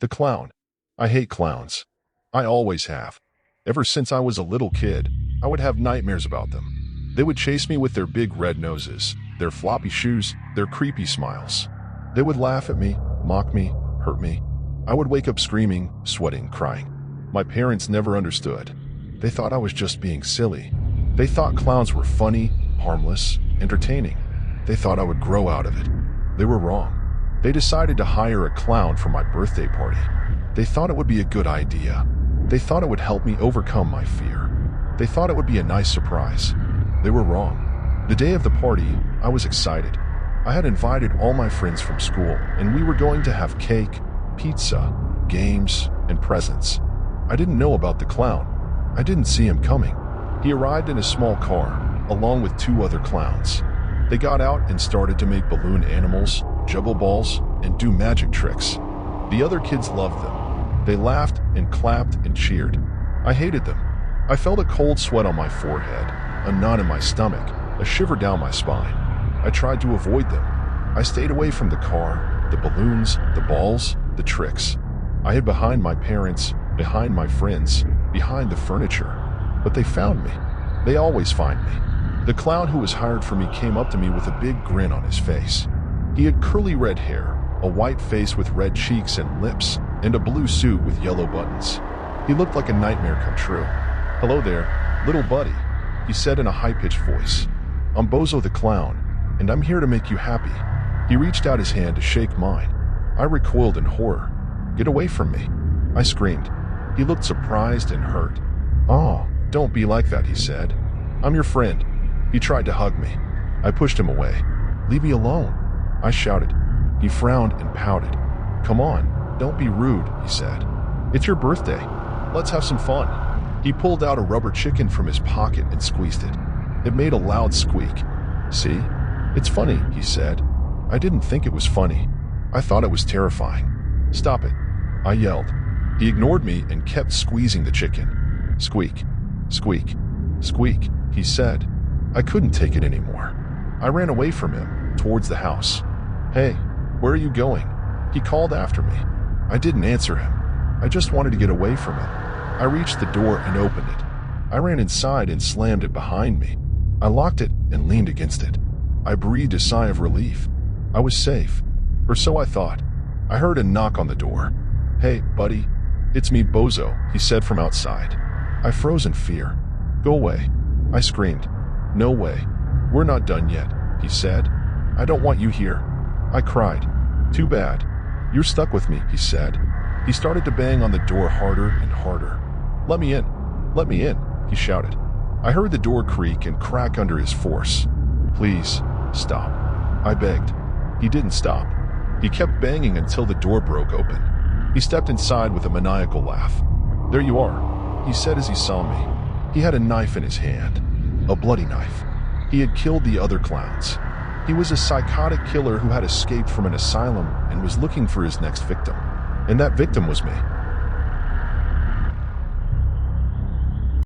The clown. I hate clowns. I always have. Ever since I was a little kid, I would have nightmares about them. They would chase me with their big red noses, their floppy shoes, their creepy smiles. They would laugh at me, mock me, hurt me. I would wake up screaming, sweating, crying. My parents never understood. They thought I was just being silly. They thought clowns were funny, harmless, entertaining. They thought I would grow out of it. They were wrong. They decided to hire a clown for my birthday party. They thought it would be a good idea. They thought it would help me overcome my fear. They thought it would be a nice surprise. They were wrong. The day of the party, I was excited. I had invited all my friends from school, and we were going to have cake, pizza, games, and presents. I didn't know about the clown. I didn't see him coming. He arrived in a small car, along with 2 other clowns. They got out and started to make balloon animals, juggle balls, and do magic tricks. The other kids loved them. They laughed and clapped and cheered. I hated them. I felt a cold sweat on my forehead, a knot in my stomach, a shiver down my spine. I tried to avoid them. I stayed away from the car, the balloons, the balls, the tricks. I hid behind my parents, behind my friends, behind the furniture. But they found me. They always find me. The clown who was hired for me came up to me with a big grin on his face. He had curly red hair, a white face with red cheeks and lips, and a blue suit with yellow buttons. He looked like a nightmare come true. "Hello there, little buddy," he said in a high-pitched voice. "I'm Bozo the Clown, and I'm here to make you happy." He reached out his hand to shake mine. I recoiled in horror. "Get away from me," I screamed. He looked surprised and hurt. "Oh, don't be like that," he said. "I'm your friend." He tried to hug me. I pushed him away. "Leave me alone," I shouted. He frowned and pouted. "Come on, don't be rude," he said. "It's your birthday. Let's have some fun." He pulled out a rubber chicken from his pocket and squeezed it. It made a loud squeak. "See? It's funny," he said. I didn't think it was funny. I thought it was terrifying. "Stop it," I yelled. He ignored me and kept squeezing the chicken. "Squeak, squeak, squeak," he said. I couldn't take it anymore. I ran away from him, towards the house. "Hey, where are you going?" He called after me. I didn't answer him. I just wanted to get away from him. I reached the door and opened it. I ran inside and slammed it behind me. I locked it and leaned against it. I breathed a sigh of relief. I was safe, or so I thought. I heard a knock on the door. "Hey, buddy, it's me, Bozo," he said from outside. I froze in fear. "Go away," I screamed. "No way. We're not done yet," he said. "I don't want you here." I cried. "Too bad. You're stuck with me," he said. He started to bang on the door harder and harder. "Let me in. Let me in," he shouted. I heard the door creak and crack under his force. "Please, stop," I begged. He didn't stop. He kept banging until the door broke open. He stepped inside with a maniacal laugh. "There you are," he said as he saw me. He had a knife in his hand. A bloody knife. He had killed the other clowns. He was a psychotic killer who had escaped from an asylum and was looking for his next victim. And that victim was me.